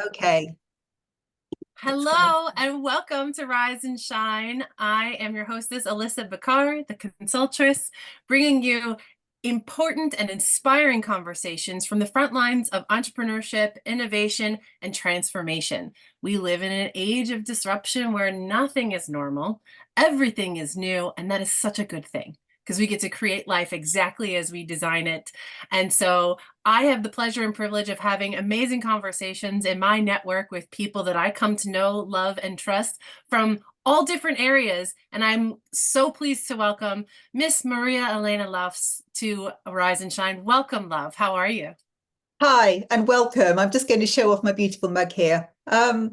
Okay, let's go. Hello and welcome to Rise and Shine. I am your hostess, Alissa, the consultress, bringing you important and inspiring conversations from the front lines of entrepreneurship, innovation, and transformation. We live in an age of disruption where nothing is normal, everything is new, and that is such a good thing because we get to create life exactly as we design it. And so I have the pleasure and privilege of having amazing conversations in my network with people that I come to know, love, and trust from all different areas. And I'm so pleased to welcome Miss Maria Elena Laufs to Rise and Shine. Welcome, love. How are you? Hi and welcome. I'm just going to show off my beautiful mug here. Yeah.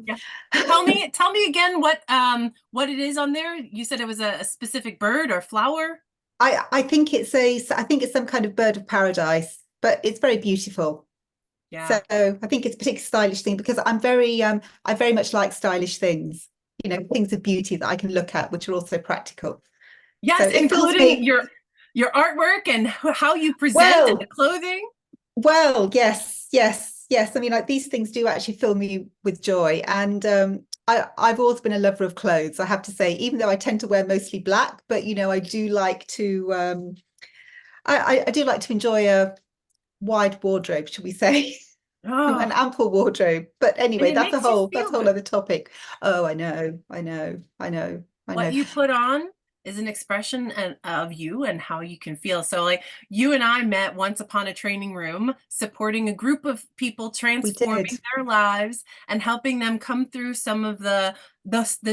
Tell me again what it is on there. You said it was a specific bird or flower. I think I think it's some kind of bird of paradise, but it's very beautiful. Yeah. So I think it's a particularly stylish thing because I very much like stylish things, things of beauty that I can look at, which are also practical. So Yes, it fills including me. your artwork and how you present and the Well, clothing. yes. I mean, like these things do actually fill me with joy. And I've always been a lover of clothes, I have to say, even though I tend to wear mostly black, but I do like to I do like to enjoy a wide wardrobe, should we say? An Oh, ample wardrobe. But and anyway, it makes you that's feel a whole good. other topic. Oh, I What know. you put on is an expression of you and how you can feel. So, like, you and I met once upon a training room, supporting a group of people We did. transforming their lives and helping them come through some of the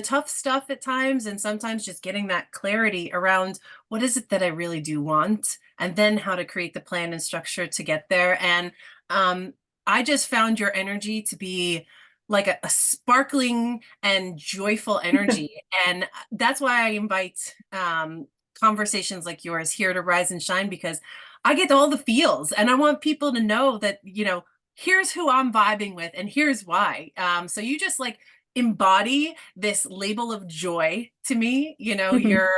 tough stuff at times, and sometimes just getting that clarity around what is it that I really do want, and then how to create the plan and structure to get there. And um, I just found your energy to be like a sparkling and joyful energy. And that's why I invite conversations like yours here to Rise and Shine, because I get all the feels and I want people to know that, here's who I'm vibing with and here's why. So you just like embody this label of joy to me, your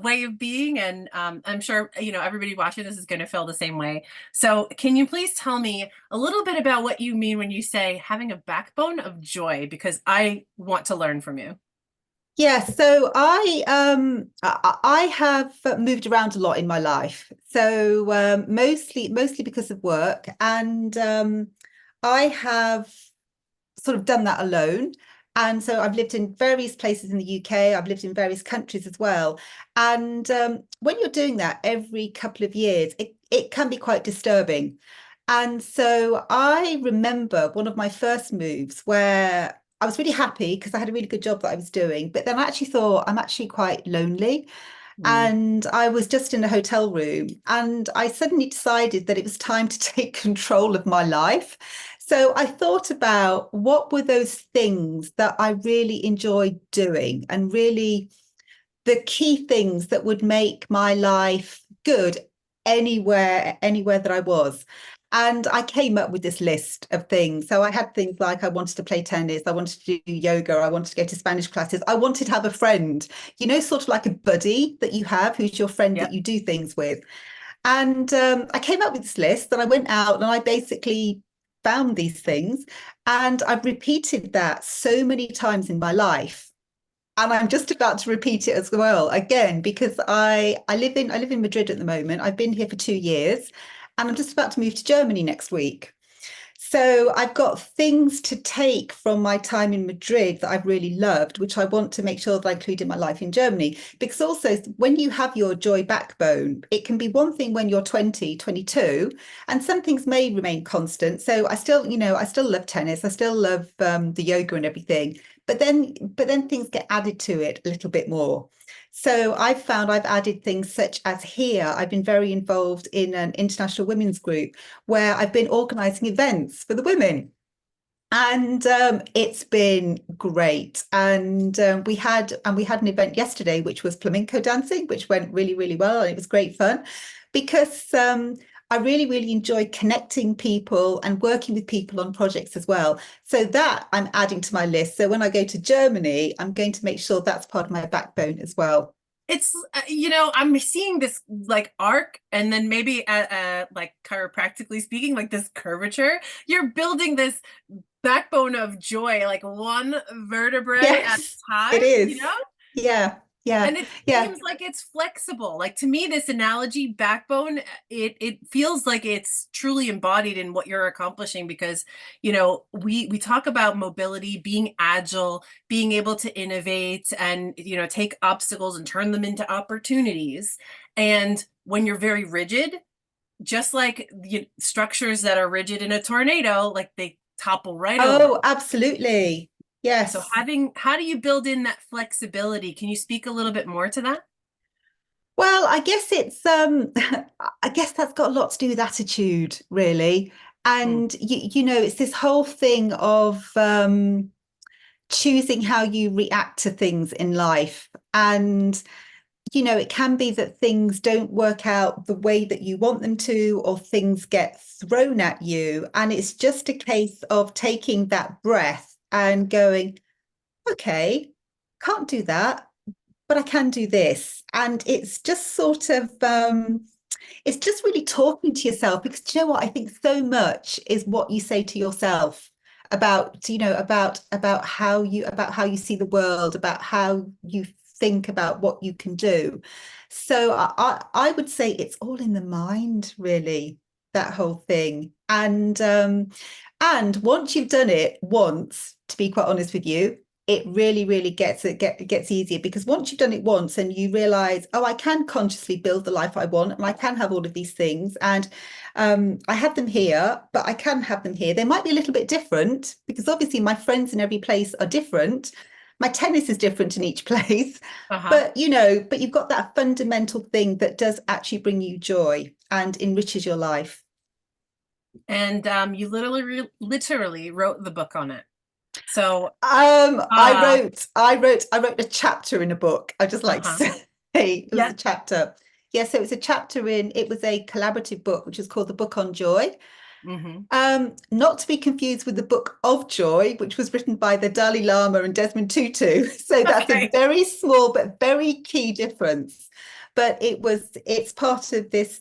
way of being. And I'm sure, everybody watching this is going to feel the same way. So can you please tell me a little bit about what you mean when you say having a backbone of joy? Because I want to learn from you. Yeah, so I have moved around a lot in my life. So mostly because of work, and I have sort of done that alone. And so I've lived in various places in the UK. I've lived in various countries as well. And when you're doing that every couple of years, it can be quite disturbing. And so I remember one of my first moves where I was really happy because I had a really good job that I was doing, but then I actually thought I'm actually quite lonely. Mm. And I was just in a hotel room and I suddenly decided that it was time to take control of my life. So I thought about what were those things that I really enjoyed doing and really the key things that would make my life good anywhere that I was. And I came up with this list of things. So I had things like I wanted to play tennis, I wanted to do yoga, I wanted to go to Spanish classes, I wanted to have a friend, sort of like a buddy that you have who's your friend that Yep. you do things with. And I came up with this list and I went out and I basically found these things. And I've repeated that so many times in my life and I'm just about to repeat it as well again because I live in Madrid at the moment. I've been here for 2 years, and I'm just about to move to Germany next week. So I've got things to take from my time in Madrid that I've really loved, which I want to make sure that I include in my life in Germany. Because also, when you have your joy backbone, it can be one thing when you're 20, 22, and some things may remain constant. So I still love tennis. I still love the yoga and everything. But then things get added to it a little bit more. So I've found I've added things such as here, I've been very involved in an international women's group where I've been organizing events for the women. And it's been great. And we had an event yesterday, which was flamenco dancing, which went really well, and it was great fun because I really enjoy connecting people and working with people on projects as well. So that I'm adding to my list. So when I go to Germany, I'm going to make sure that's part of my backbone as well. It's I'm seeing this like arc, and then maybe like chiropractically speaking, like this curvature. You're building this backbone of joy, like one vertebrae at Yes, a time, it you know? is. Yeah, yeah, And it yeah. seems like it's flexible. Like to me, this analogy, backbone, it feels like it's truly embodied in what you're accomplishing, because we talk about mobility, being agile, being able to innovate, and take obstacles and turn them into opportunities. And when you're very rigid, just like structures that are rigid in a tornado, like they topple right over. Oh, absolutely. So Yes. how do you build in that flexibility? Can you speak a little bit more to that? Well, I guess it's I guess that's got a lot to do with attitude, really. Mm, And it's this whole thing of choosing how you react to things in life. And it can be that things don't work out the way that you want them to, or things get thrown at you. And it's just a case of taking that breath and going, okay, can't do that, but I can do this. And it's just sort of, it's just really talking to yourself, because do you know what? I think so much is what you say to yourself about, about how you see the world, about how you think about what you can do. So I would say it's all in the mind, really, that whole thing. And once you've done it once, to be quite honest with you, it really, really gets easier, because once you've done it once and you realize, oh, I can consciously build the life I want, and I can have all of these things, and I have them here, but I can have them here. They might be a little bit different, because obviously my friends in every place are different. My tennis is different in each place, uh-huh. but you've got that fundamental thing that does actually bring you joy and enriches your life. And you literally wrote the book on it. So uh I wrote a chapter in a book. I just like to uh-huh. say it was Yeah. a chapter. Yeah, so it was a collaborative book, which is called The Book on Joy. Mm-hmm. Not to be confused with the Book of Joy, which was written by the Dalai Lama and Desmond Tutu. So that's a Okay. very small but very key difference. But it's part of this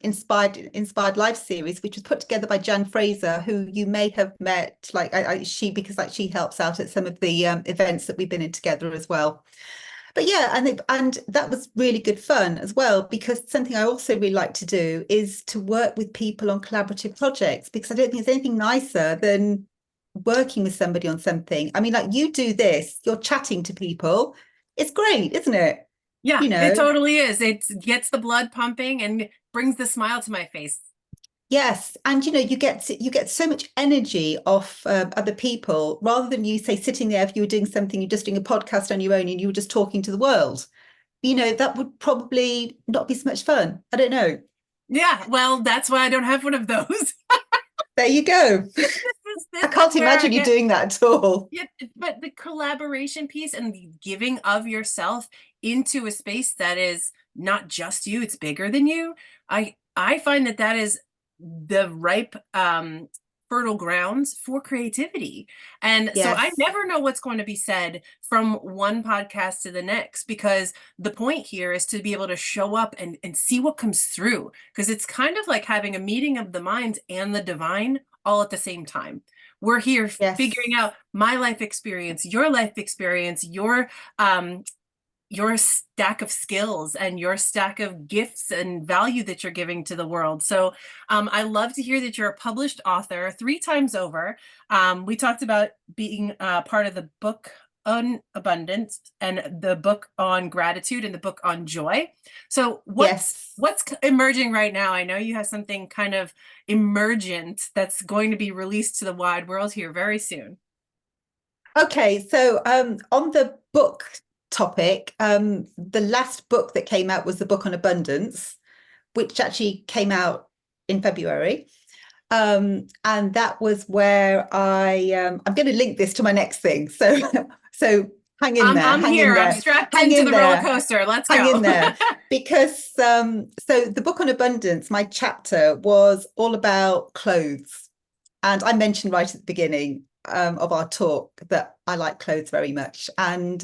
inspired life series, which was put together by Jan Fraser, who you may have met, because she helps out at some of the events that we've been in together as well. But yeah, and that was really good fun as well, because something I also really like to do is to work with people on collaborative projects, because I don't think there's anything nicer than working with somebody on something. I mean, like, you do this, you're chatting to people. It's great, isn't it? Yeah, You it know, totally is. It gets the blood pumping and brings the smile to my face. yes, and you get so much energy off other people, rather than you say sitting there, if you were doing something, you're just doing a podcast on your own and you were just talking to the world. That would probably not be so much fun. I don't know. Yeah, well, that's why I don't have one of those. There you go. I This is can't where I imagine you get. doing that at all. Yeah, but the collaboration piece and the giving of yourself into a space that is not just you, it's bigger than you. I find that that is the ripe fertile grounds for creativity. And so I Yes, never know what's going to be said from one podcast to the next, because the point here is to be able to show up and see what comes through, because it's kind of like having a meeting of the minds and the divine all at the same time. We're here figuring yes, out my life experience, your stack of skills and your stack of gifts and value that you're giving to the world. So I love to hear that you're a published author 3 times over. We talked about being part of the book on abundance and the book on gratitude and the book on joy. So yes. what's emerging right now? I know you have something kind of emergent that's going to be released to the wide world here very soon. Okay, so on the book topic, the last book that came out was the book on abundance, which actually came out in February. And that was where I'm going to link this to my next thing. So so hang in there, I'm hang in here. I'm there, strapped hang into in the roller there, coaster. Let's hang in go. there. Because so the book on abundance, my chapter was all about clothes. And I mentioned right at the beginning of our talk that I like clothes very much. And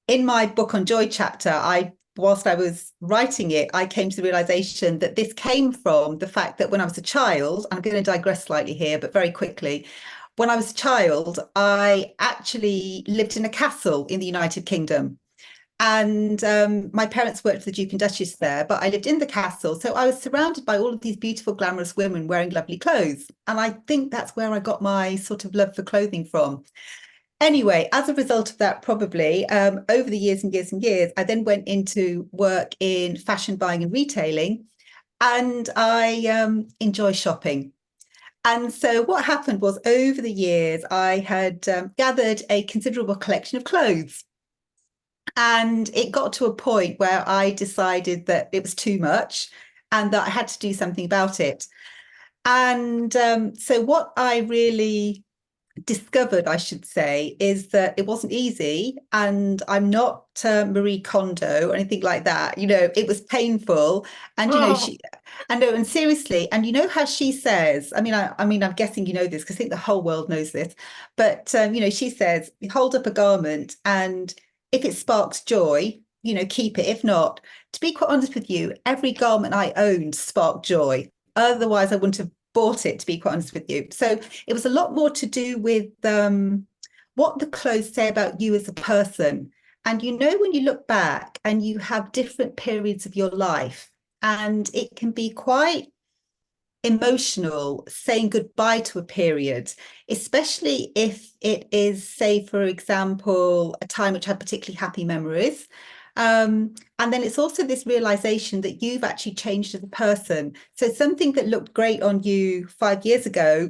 in my book on joy chapter, whilst I was writing it, I came to the realization that this came from the fact that when I was a child, I'm going to digress slightly here, but very quickly. When I was a child, I actually lived in a castle in the United Kingdom. And my parents worked for the Duke and Duchess there, but I lived in the castle. So I was surrounded by all of these beautiful, glamorous women wearing lovely clothes. And I think that's where I got my sort of love for clothing from. Anyway, as a result of that, probably over the years and years and years, I then went into work in fashion buying and retailing, and I enjoy shopping. And so what happened was over the years, I had gathered a considerable collection of clothes. And it got to a point where I decided that it was too much and that I had to do something about it. And so what I really discovered, I should say, is that it wasn't easy. And I'm not Marie Kondo or anything like that. It was painful. And, Oh, I know, and seriously, and you know how she says, I mean, I'm guessing you know this because I think the whole world knows this, but, she says, hold up a garment and if it sparks joy, keep it. If not, to be quite honest with you, every garment I owned sparked joy. Otherwise, I wouldn't have bought it, to be quite honest with you. So it was a lot more to do with what the clothes say about you as a person. And when you look back and you have different periods of your life, and it can be quite emotional saying goodbye to a period, especially if it is, say, for example, a time which had particularly happy memories. And then it's also this realization that you've actually changed as a person. So something that looked great on you 5 years ago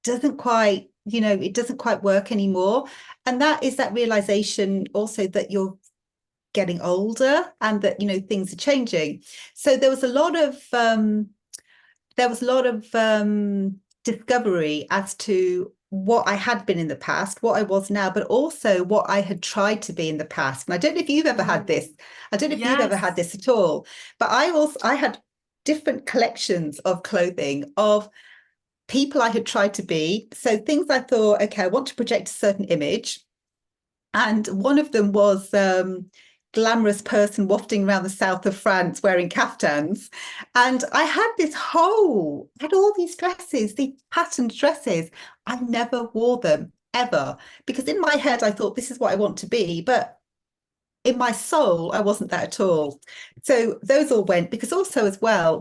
doesn't quite, it doesn't quite work anymore. And that is that realization also that you're getting older and that, things are changing. So there was a lot of discovery as to what I had been in the past, what I was now, but also what I had tried to be in the past. And I don't know if you've ever had this. I don't know if you've ever yes. had this at all, but I had different collections of clothing of people I had tried to be. So things I thought, okay, I want to project a certain image. And one of them was glamorous person wafting around the south of France wearing caftans. And I had all these dresses, these patterned dresses. I never wore them ever because in my head, I thought this is what I want to be. But in my soul, I wasn't that at all. So those all went because also as well,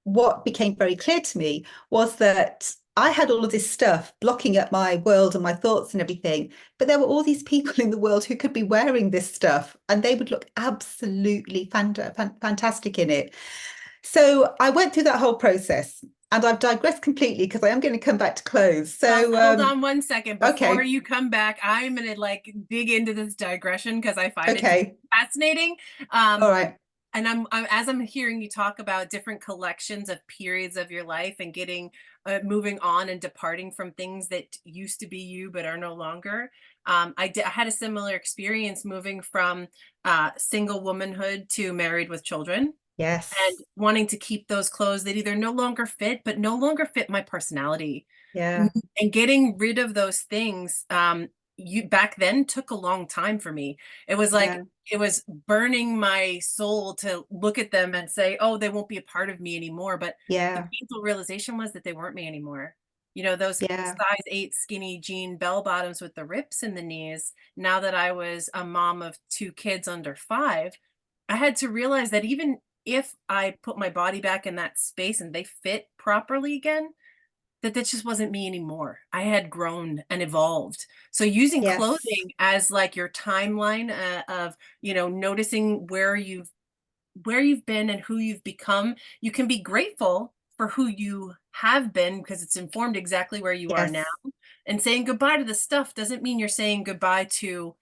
what became very clear to me was that I had all of this stuff blocking up my world and my thoughts and everything, but there were all these people in the world who could be wearing this stuff and they would look absolutely fantastic in it. So I went through that whole process and I've digressed completely because I am going to come back to clothes. Well, So, hold on one second. Before okay, you come back, I'm gonna like dig into this digression because I find it to be okay, fascinating. all Um, right, and as I'm hearing you talk about different collections of periods of your life and getting moving on and departing from things that used to be you but are no longer. I had a similar experience moving from single womanhood to married with children and yes, wanting to keep those clothes that either no longer fit but no longer fit my personality. yeah, And getting rid of those things, you back then took a long time for me. It was like yeah, it was burning my soul to look at them and say, "Oh, they won't be a part of me anymore." But the yeah, painful realization was that they weren't me anymore. Those yeah, size 8 skinny jean bell bottoms with the rips in the knees. Now that I was a mom of 2 kids under 5, I had to realize that even if I put my body back in that space and they fit properly again, that just wasn't me anymore. I had grown and evolved. So using yes, clothing as like your timeline of, noticing where you've been and who you've become, you can be grateful for who you have been because it's informed exactly where you are now. yes, And saying goodbye to the stuff doesn't mean you're saying goodbye to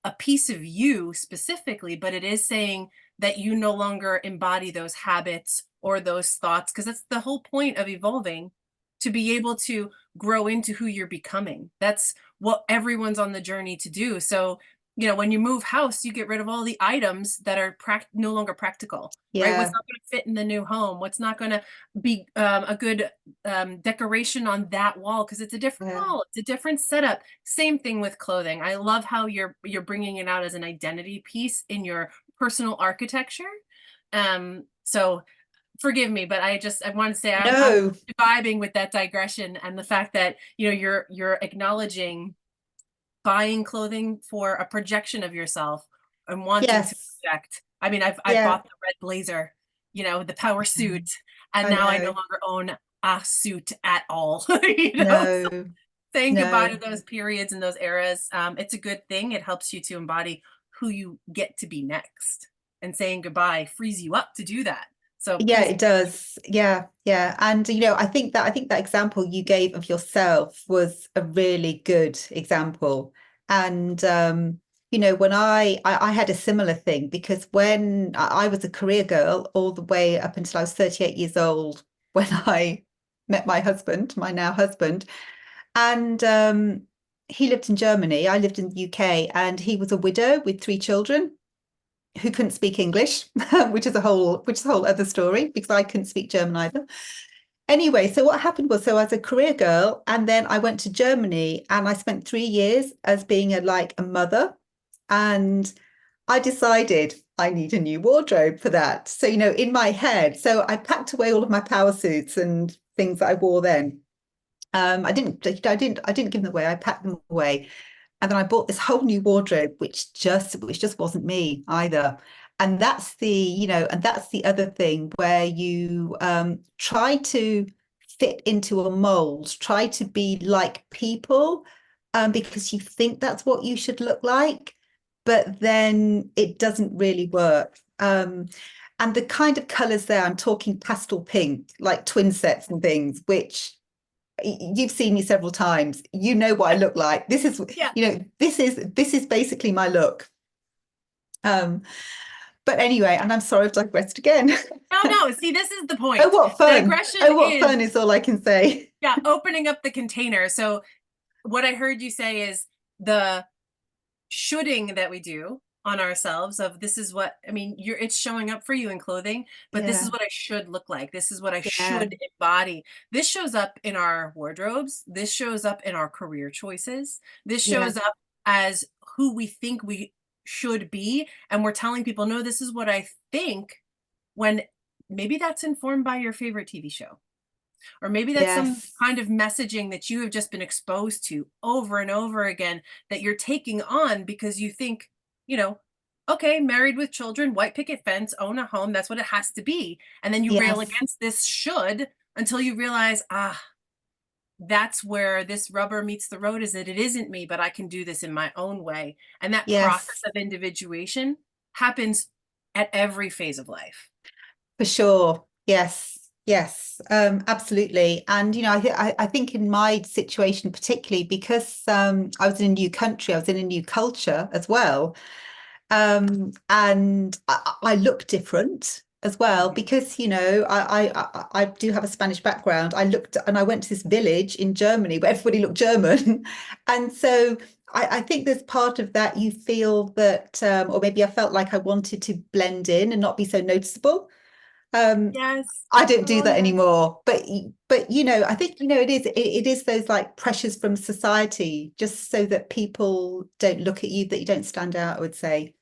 a piece of you specifically, but it is saying that you no longer embody those habits or those thoughts, because that's the whole point of evolving, to be able to grow into who you're becoming. That's what everyone's on the journey to do. So you know, when you move house, you get rid of all the items that are no longer practical, right? What's Yeah. not going to fit in the new home? What's not going to be a good decoration on that wall because it's a different Yeah. wall, it's a different setup. Same thing with clothing. I love how you're bringing it out as an identity piece in your personal architecture. So forgive me, but I want to say I'm No. vibing with that digression and the fact that, you know, you're acknowledging buying clothing for a projection of yourself and wanting to Yes. project. I mean, I've Yeah. bought the red blazer, you know, the power suit, and I now I no know. longer own a suit at all. You know, so No. saying goodbye to No. those periods and those eras, it's a good thing. It helps you to embody who you get to be next, and saying goodbye frees you up to do that. So Yeah, please. it does. Yeah, yeah. And I think that example you gave of yourself was a really good example. And when I had a similar thing because when I was a career girl all the way up until I was 38 years old when I met my husband, my now husband, and he lived in Germany, I lived in the UK, and he was a widow with 3 children who couldn't speak English, which is a whole other story because I couldn't speak German either. Anyway, so what happened was, so as a career girl, and then I went to Germany and I spent 3 years as being a mother, and I decided I need a new wardrobe for that. So, in my head, so I packed away all of my power suits and things that I wore then. I didn't give them away. I packed them away. And then I bought this whole new wardrobe, which just wasn't me either. And that's the other thing where you try to fit into a mold, try to be like people, because you think that's what you should look like, but then it doesn't really work. And the kind of colors there, I'm talking pastel pink, like twin sets and things, which you've seen me several times. You know what I look like. This is, Yeah. this is basically my look. Um, but anyway, and I'm sorry I've digressed again. No, no. See, this is the Oh, point. what fun. Digression Oh, what is, fun is all I can say. yeah, opening up the container. So what I heard you say is the shoulding that we do on ourselves of this is what, I mean, it's showing up for you in clothing, but this is Yeah, what I should look like. This is what I yeah, should embody. This shows up in our wardrobes. This shows up in our career choices. This yeah, shows up as who we think we should be. And we're telling people, no, this is what I think, when maybe that's informed by your favorite TV show. Or maybe that's some yes, kind of messaging that you have just been exposed to over and over again that you're taking on because you think, you know, okay, married with children, white picket fence, own a home, that's what it has to be. And then you rail yes, against this should until you realize, that's where this rubber meets the road, is that it isn't me, but I can do this in my own way. And that process yes. of individuation happens at every phase of life. For sure. Yes. Yes. Absolutely. And I think in my situation particularly because I was in a new country, I was in a new culture as well. And I look different as well Mhm. because I do have a Spanish background. I looked and I went to this village in Germany where everybody looked German, and so I think there's part of that you feel that, or maybe I felt like I wanted to blend in and not be so noticeable. Um, Yes. I don't do Oh, that yeah. anymore, but I think it is those like pressures from society just so that people don't look at you, that you don't stand out, I would say.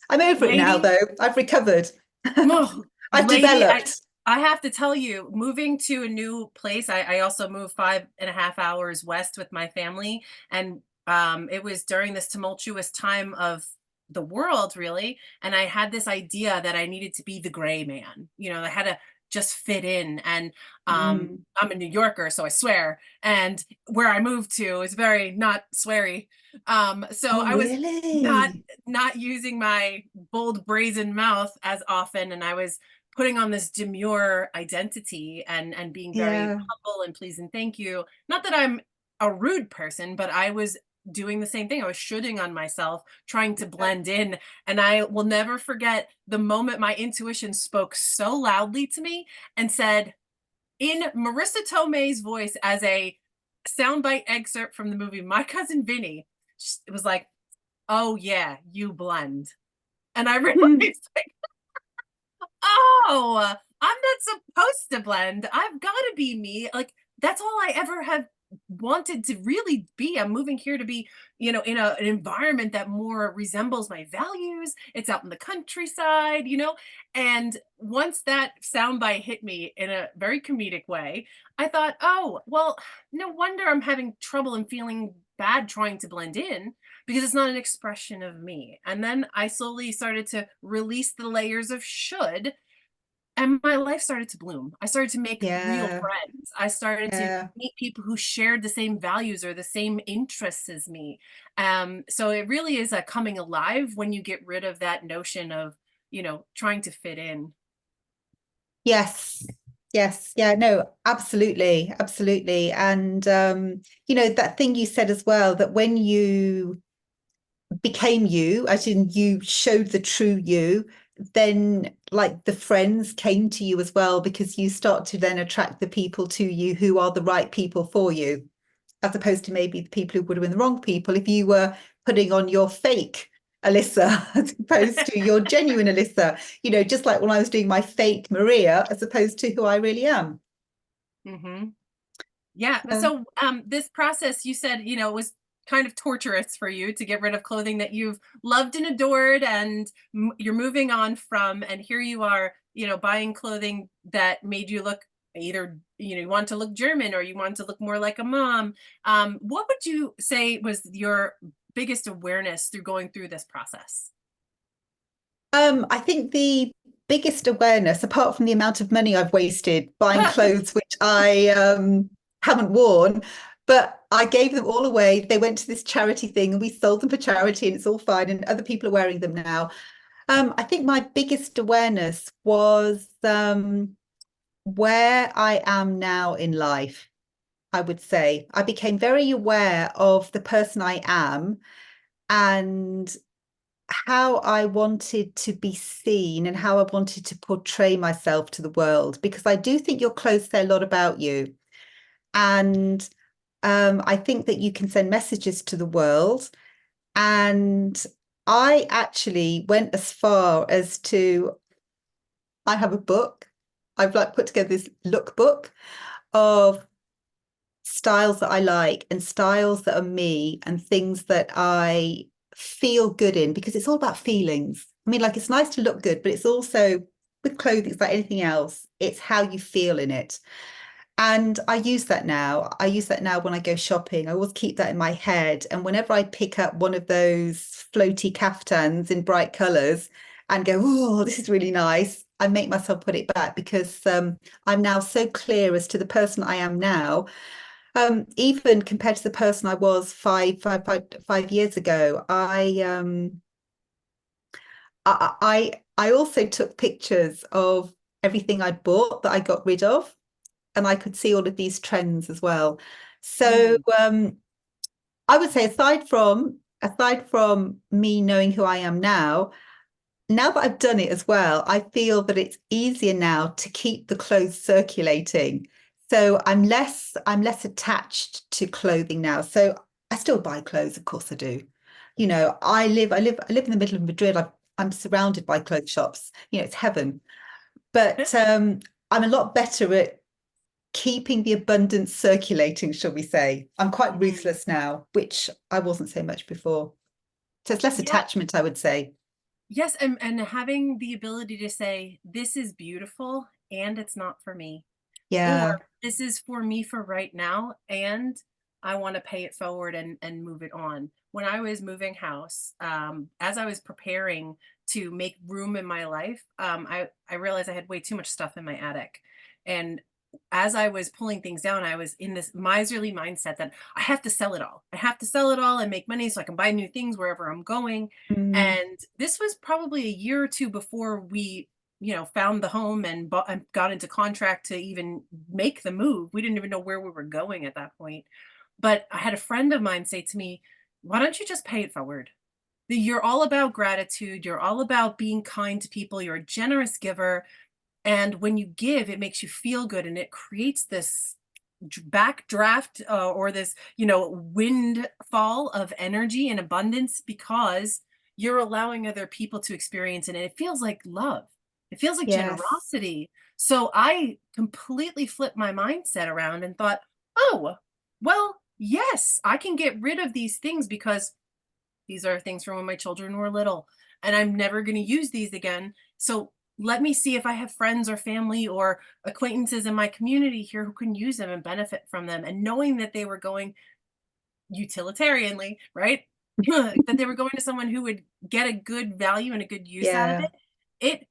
I'm over it now, Lady, though. I've recovered. oh, I've lady, developed. I have to tell you, moving to a new place, I also moved 5.5 hours west with my family. And it was during this tumultuous time of the world, really. And I had this idea that I needed to be the gray man. You know, I had to just fit in. And Mm. I'm a New Yorker, so I swear. And where I moved to is very not sweary. So Oh, I was not really? not using my bold brazen mouth as often, and I was putting on this demure identity and being very Yeah. humble and please and thank you. Not that I'm a rude person, but I was doing the same thing. I was shooting on myself, trying to blend in. And I will never forget the moment my intuition spoke so loudly to me and said, in Marissa Tomei's voice, as a soundbite excerpt from the movie My Cousin Vinny, it was like, oh yeah, you blend. And I realized, like, oh, I'm not supposed to blend. I've got to be me. Like, that's all I ever have wanted to really be. I'm moving here to be, in an environment that more resembles my values. It's out in the countryside, And once that soundbite hit me in a very comedic way, I thought, oh, well, no wonder I'm having trouble and feeling bad trying to blend in, because it's not an expression of me. And then I slowly started to release the layers of should, and my life started to bloom. I started to make real Yeah, friends. I started to yeah. meet people who shared the same values or the same interests as me. So it really is a coming alive when you get rid of that notion of, trying to fit in. Yes. Yes. Yeah, no, absolutely. Absolutely. And that thing you said as well, that when you became you, as in you showed the true you, then like the friends came to you as well, because you start to then attract the people to you who are the right people for you, as opposed to maybe the people who would have been the wrong people if you were putting on your fake Alissa as opposed to your genuine Alissa, just like when I was doing my fake Maria as opposed to who I really am. Hmm. Yeah. Uh, So this process, you said, was kind of torturous for you to get rid of clothing that you've loved and adored, and you're moving on from, and here you are, buying clothing that made you look either, you want to look German or you want to look more like a mom. What would you say was your biggest awareness through going through this process? I think the biggest awareness, apart from the amount of money I've wasted buying clothes which I haven't worn, but I gave them all away. They went to this charity thing and we sold them for charity, and it's all fine, and other people are wearing them now. I think my biggest awareness was where I am now in life, I would say. I became very aware of the person I am and how I wanted to be seen and how I wanted to portray myself to the world, because I do think your clothes say a lot about you. And I think that you can send messages to the world. And I actually went as far as to, I have a book. I've like put together this lookbook of styles that I like and styles that are me and things that I feel good in, because it's all about feelings. I mean, like it's nice to look good, but it's also with clothing, it's like anything else, it's how you feel in it. And I use that now. I use that now when I go shopping. I always keep that in my head. And whenever I pick up one of those floaty caftans in bright colors and go, oh, this is really nice, I make myself put it back, because I'm now so clear as to the person I am now, even compared to the person I was 5 years ago. I also took pictures of everything I'd bought that I got rid of, and I could see all of these trends as well. So Mm, I would say, aside from me knowing who I am now that I've done it as well, I feel that it's easier now to keep the clothes circulating. So I'm less attached to clothing now. So I still buy clothes, of course I do. I live in the middle of Madrid. I'm surrounded by clothes shops. It's heaven. But I'm a lot better at keeping the abundance circulating, shall we say. I'm quite mm. ruthless now, which I wasn't so much before. So it's less Yeah. attachment, I would say. Yes, and having the ability to say, this is beautiful and it's not for me. Or Yeah. this is for me for right now, and I want to pay it forward and move it on. When I was moving house, as I was preparing to make room in my life, I realized I had way too much stuff in my attic. And as I was pulling things down, I was in this miserly mindset that I have to sell it all. I have to sell it all and make money so I can buy new things wherever I'm going. Mm, And this was probably a year or two before we, found the home and bought and got into contract to even make the move. We didn't even know where we were going at that point. But I had a friend of mine say to me, "Why don't you just pay it forward? You're all about gratitude. You're all about being kind to people. You're a generous giver. And when you give, it makes you feel good and it creates this backdraft or this, windfall of energy and abundance because you're allowing other people to experience it. And it feels like love. It feels like Yes. generosity. So I completely flipped my mindset around and thought, oh, well, yes, I can get rid of these things because these are things from when my children were little, and I'm never going to use these again. So let me see if I have friends or family or acquaintances in my community here who can use them and benefit from them. And knowing that they were going utilitarianly, right? That they were going to someone who would get a good value and a good use out of Yeah. it.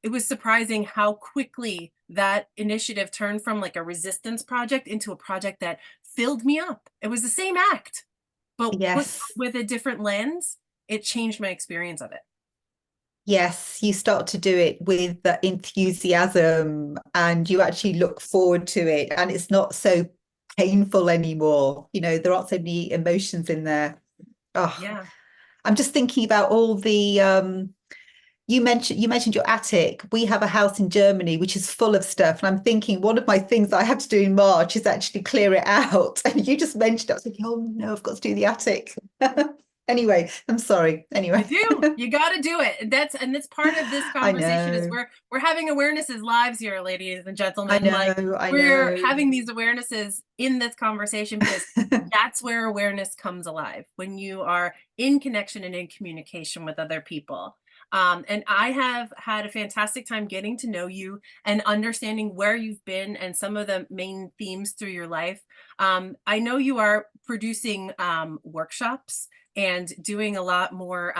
It was surprising how quickly that initiative turned from like a resistance project into a project that filled me up. It was the same act, but put Yes. with a different lens, it changed my experience of it. Yes, you start to do it with the enthusiasm and you actually look forward to it, and it's not so painful anymore. There aren't so many emotions in there. Oh, Yeah. I'm just thinking about all the you mentioned your attic. We have a house in Germany which is full of stuff, and I'm thinking one of my things that I have to do in March is actually clear it out. And you just mentioned it. I was thinking, oh no, I've got to do the attic. Anyway, I'm sorry. You Anyway, do. You got to do it. And that's part of this I conversation is know, we're having awarenesses lives here, ladies and I gentlemen. Like know, I we're know. having these awarenesses in this conversation because that's where awareness comes alive when you are in connection and in communication with other people. And I have had a fantastic time getting to know you and understanding where you've been and some of the main themes through your life. I know you are producing workshops and doing a lot more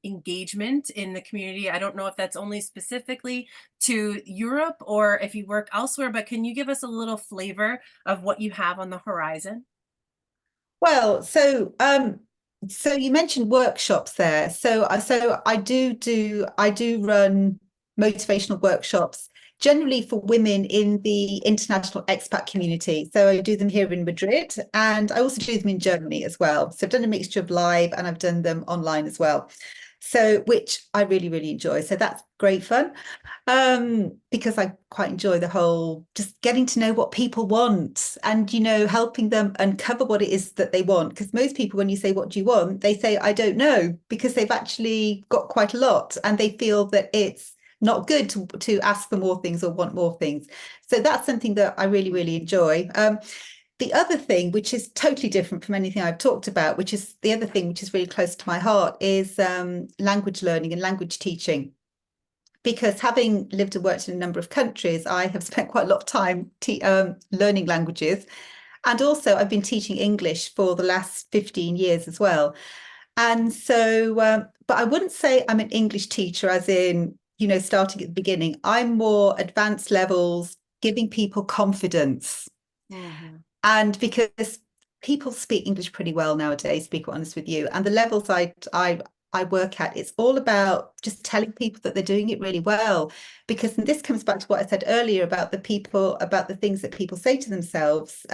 engagement in the community. I don't know if that's only specifically to Europe or if you work elsewhere, but can you give us a little flavor of what you have on the horizon? Well, so you mentioned workshops there. So I do run motivational workshops generally for women in the international expat community. So I do them here in Madrid, and I also do them in Germany as well. So I've done a mixture of live and I've done them online as well. So which I really, really enjoy. So that's great fun. Because I quite enjoy the whole just getting to know what people want and, helping them uncover what it is that they want. Because most people, when you say, what do you want? They say, I don't know, because they've actually got quite a lot and they feel that it's not good to ask for more things or want more things. So that's something that I really, really enjoy. The other thing, which is totally different from anything I've talked about, which is the other thing which is really close to my heart, is language learning and language teaching, because having lived and worked in a number of countries, I have spent quite a lot of time learning languages. And also, I've been teaching English for the last 15 years as well. And so, but I wouldn't say I'm an English teacher, as in, starting at the beginning. I'm more advanced levels, giving people confidence. Mhm. And because people speak English pretty well nowadays, to be quite honest with you, and the levels I work at, it's all about just telling people that they're doing it really well. Because and this comes back to what I said earlier about the things that people say to themselves,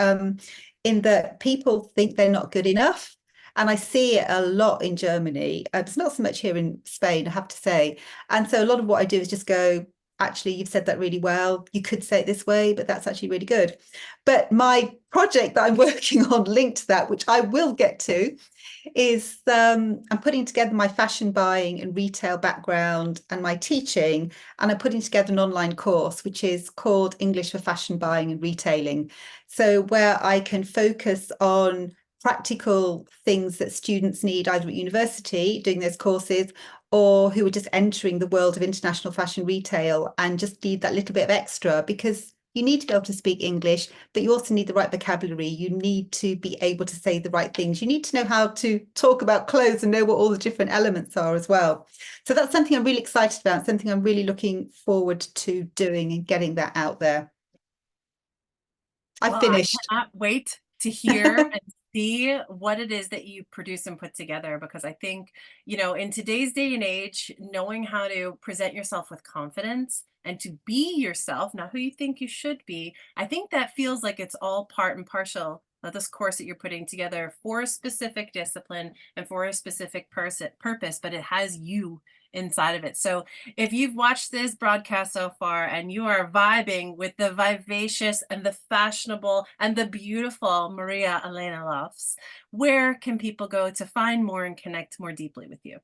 in that people think they're not good enough. And I see it a lot in Germany. It's not so much here in Spain, I have to say. And so a lot of what I do is just go, actually, you've said that really well. You could say it this way, but that's actually really good. But my project that I'm working on linked to that, which I will get to, is I'm putting together my fashion buying and retail background and my teaching, and I'm putting together an online course which is called English for Fashion Buying and Retailing. So where I can focus on practical things that students need either at university doing those courses, or who are just entering the world of international fashion retail and just need that little bit of extra, because you need to be able to speak English, but you also need the right vocabulary. You need to be able to say the right things. You need to know how to talk about clothes and know what all the different elements are as well. So that's something I'm really excited about, something I'm really looking forward to doing and getting that out there. I Well, I finished. cannot wait to hear and see what it is that you produce and put together because I think, in today's day and age, knowing how to present yourself with confidence and to be yourself, not who you think you should be, I think that feels like it's all part and partial of this course that you're putting together for a specific discipline and for a specific purpose, but it has you inside of it. So if you've watched this broadcast so far and you are vibing with the vivacious and the fashionable and the beautiful Maria Elena Laufs, where can people go to find more and connect more deeply with you?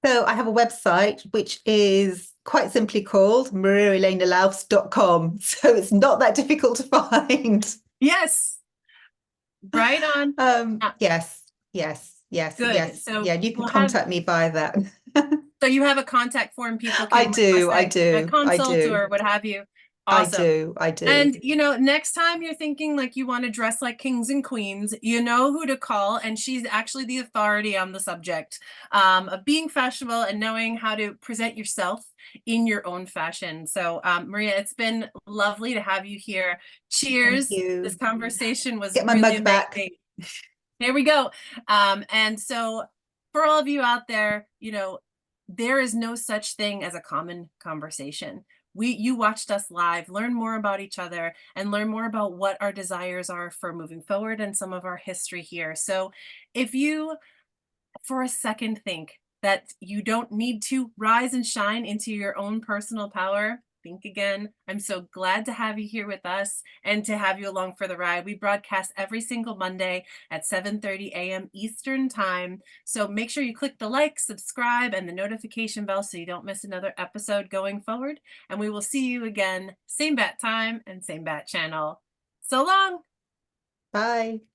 So I have a website which is quite simply called mariaelenalaufs.com. So it's not that difficult to find. Yes, right on. Yes, yes, yes, Good. yes. So Yeah, you can we'll have, contact me via that. so you have a contact form people I can request do, I a do, I consult do, or what have you. I Awesome. do, I do. And, you know, next time you're thinking like you want to dress like kings and queens, you know who to call. And she's actually the authority on the subject of being fashionable and knowing how to present yourself in your own fashion. So, Maria, it's been lovely to have you here. Thank Cheers. This you. conversation was Get my really mug back. amazing. Here we go. And so for all of you out there, you know, there is no such thing as a common conversation. You watched us live, learn more about each other and learn more about what our desires are for moving forward and some of our history here. So if you for a second think that you don't need to rise and shine into your own personal power, think again. I'm so glad to have you here with us and to have you along for the ride. We broadcast every single Monday at 7:30 a.m. Eastern Time. So make sure you click the like, subscribe, and the notification bell so you don't miss another episode going forward. And we will see you again, same bat time and same bat channel. So long. Bye.